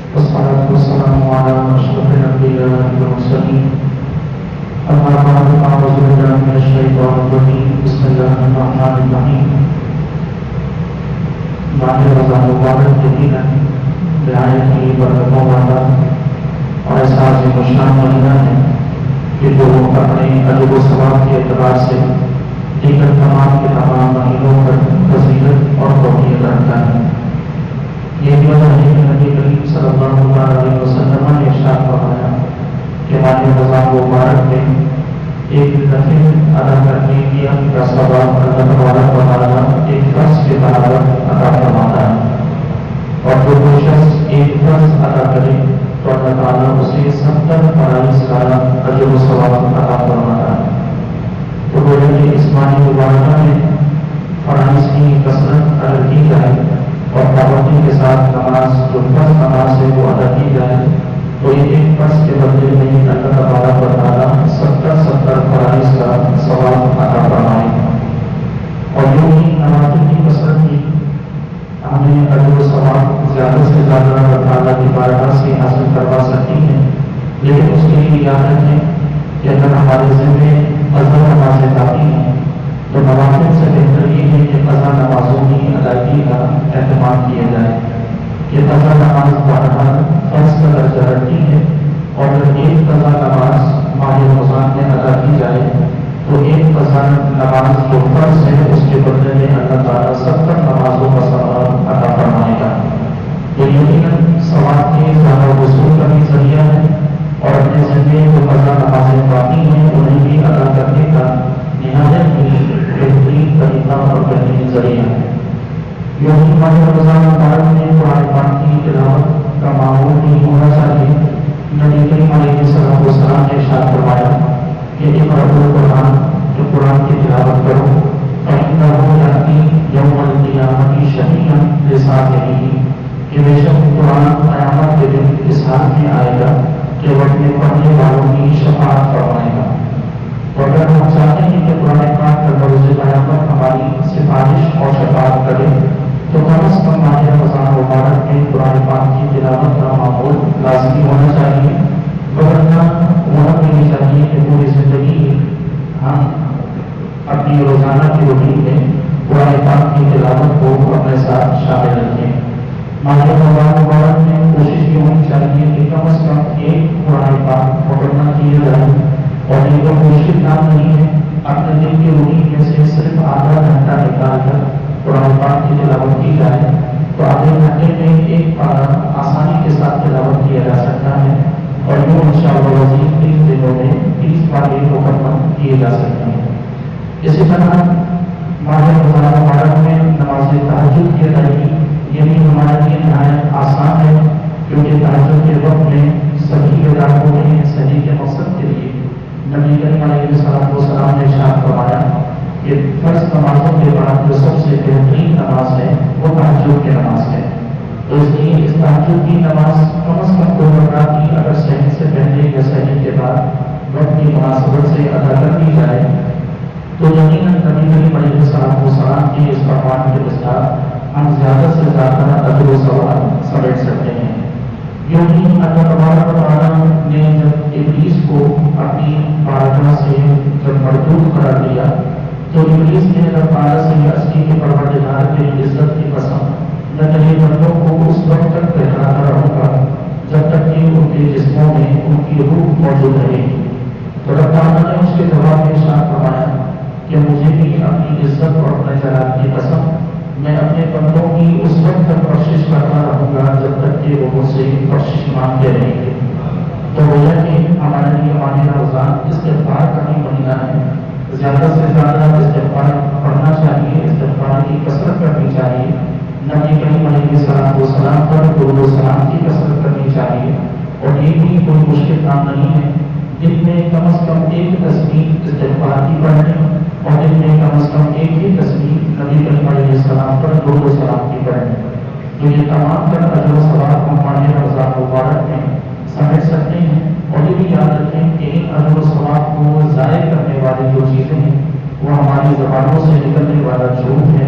والصلاة والسلام على أشرف الأنبياء والمرسلين. أما بعد فأعوذ بالله من الشيطان الرجيم. بسم الله الرحمن الرحيم. ماہ رمضان مبارک یقیناً رعایت کی برکتوں والا اور ایسا عظیم و شان مہینہ ہے کہ جو اپنے اجر و ثواب کے اعتبار سے دیگر تمام کے تمام مہینوں پر فضیلت اور فوقیت رکھتا ہے. یہ بھی وجہ ہے کہ نبی کریم صلی اللہ علیہ وسلم نے ارشاد فرمایا کہ ماہ رمضان مبارک میں ایک نفل ادا کرنے کا ثواب اللہ تعالیٰ ایک فرض کے برابر عطا فرماتا ہے، اور جو کوئی شخص ایک فرض ادا کرے تو اللہ تعالیٰ اسے 70 فرائض کا اجر و ثواب عطا فرماتا ہے. تو گویا کہ اس ماہ مبارکہ میں فرائض کی کثرت اگر کی جائے اور پابندی کے ساتھ نماز جو فرض نماز ہے وہ ادا کی جائے تو یہ ایک فرض کے بدلے میں اللہ تبارک و تعالیٰ 70 فرائض کا ثواب عطا فرمائے گا. اور یوں ہی نمازوں کی کثرت کی ہمیں اجر و ثواب زیادہ سے زیادہ اللہ تعالیٰ کی بارگاہ سے حاصل کروا سکتی ہیں، لیکن اس کے لیے یاد رکھیں کہ اگر ہمارے ذمے قضا نمازیں باقی ہیں تو نوافل سے بہتر یہ ہے کہ قضا نمازوں کی ادائیگی کا اہتمام کیا جائے. کہ قضا نماز بہرحال فرض کا درجہ رکھتی ہے، اور اگر ایک قضا نماز ماہ رمضان میں ادا کی جائے تو ایک قضا نماز جو فرض ہے اس کے بدلے میں اللہ تعالیٰ 70 نمازوں کا ثواب عطا فرمائے گا. تو یقیناً ثواب کے زیادہ وصول کا بھی ذریعہ ہے، اور اپنے ذمے جو قضا نمازیں باقی ہیں انہیں بھی ادا کرنے کا نہایت ہی بہترین طریقہ اور بہترین ذریعہ ہے. یوں ہی ماہ رمضان مبارک میں قرآن پاک کی تلاوت کا معمول بھی ہونا چاہیے. نبی کریم علیہ السلام نے ارشاد فرمایا کہ اقرأوا القرآن، جو قرآن کی تلاوت کرو، فإنه يأتي يوم القیامة شفیعا لصاحبہ، کہ بے شک قرآن قیامت کے دن اس حال میں آئے گا کہ وہ اپنے پڑھنے والوں کی شفاعت فرمائے گا. تو اگر ہم چاہتے ہیں کہ قرآن پاک کا روز قیامت ہماری سفارش اور شفاعت کرے تو کم از کم ماہ رمضان مبارک میں قرآن پاک کی تلاوت کا معمول لازمی ہونا چاہیے، ورنہ ہونا بھی نہیں چاہیے کہ پوری زندگی ہم اپنی روزانہ کی روٹین میں قرآن پاک کی تلاوت کو اپنے ساتھ شامل رکھیں. ماہ رمضان مبارک میں کوشش یہ ہونی چاہیے کہ کم از کم ایک قرآن پاک مکمل کیا جائے، اور یہ کوئی مشکل کام نہیں ہے. اپنے دن کی روٹین میں سے صرف آدھا گھنٹہ نکال کر قرآن پاک کی تلاوت کی جائے تو آدھے گھنٹے میں ایک پارہ آسانی کے ساتھ تلاوت کیا جا سکتا ہے، اور یوں انشاءاللہ 30 دنوں میں 30 پارے مکمل کیے جا سکتے ہیں. اسی طرح ماہ رمضان مبارک میں نماز تہجد کی ادائیگی یہ بھی ہمارے لیے نہایت آسان ہے، کیونکہ تہجد کے وقت میں سبھی بیدار ہوتے ہیں صحیح کے مقصد کے لیے. نبی کریم علیہ السلام نے ارشاد فرمایا کہ فرض نمازوں کے بعد جو سب سے بہترین نماز ہے وہ تہجد کی نماز ہے. تو اس لیے اس تہجد کی نماز کم از کم 2 رکعت کی اگر سحر سے پہلے یا سحر کے بعد وقت کی مناسبت سے ادا کر دی جائے تو یقیناً نبی کریم علیہ السلام کی اس فرمان کے ساتھ ہم زیادہ سے زیادہ اجر و ثواب سمیٹ سکتے ہیں. یوں ہی اللہ تبارک و تعالیٰ نے جب ابلیس کو اپنی بارگاہ سے جب مردود قرار دیا تو ابلیس نے اللہ تعالیٰ سے یہ عرض کی کہ پروردگار تیری عزت کی قسم میں تیرے بندوں کو اس وقت تک پہچاتا رہوں گا جب تک کہ ان کے جسموں میں ان کی روح موجود رہے گی. تو اللہ تعالیٰ نے اس کے جواب میں ارشاد فرمایا کہ مجھے بھی اپنی عزت اور اپنے جلال کی قسم میں اپنے بندوں کی اس وقت تک بخشش کرتا رہوں گا جب تک کہ وہ مجھ سے بخشش مانگتے رہیں گے. تو گویا کہ ہمارے لیے ماہ رمضان استغفار کا بھی مہینہ ہے. زیادہ سے زیادہ استغفار پڑھنا چاہیے، استغفار کی کثرت کرنی چاہیے، نبی کریم علیہ السلام پر درود و سلام کی کثرت کرنی چاہیے. اور یہ بھی کوئی مشکل کام نہیں ہے، دن میں کم از کم ایک تسبیح استغفار کی پڑھنے اور دن میں کم از کم ایک ہی تسبیح نبی کریم علیہ السلام پر درود و سلام کی پڑھنے. تو یہ تمام تر اجر و ثواب ہم ماہ رمضان مبارک میں سمجھ سکتے ہیں. اور یہ بھی یاد رکھیں کہ ان اجر و ثواب کو ضائع کرنے والی جو چیزیں ہیں وہ ہماری زبانوں سے نکلنے والا جھوٹ ہے،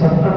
70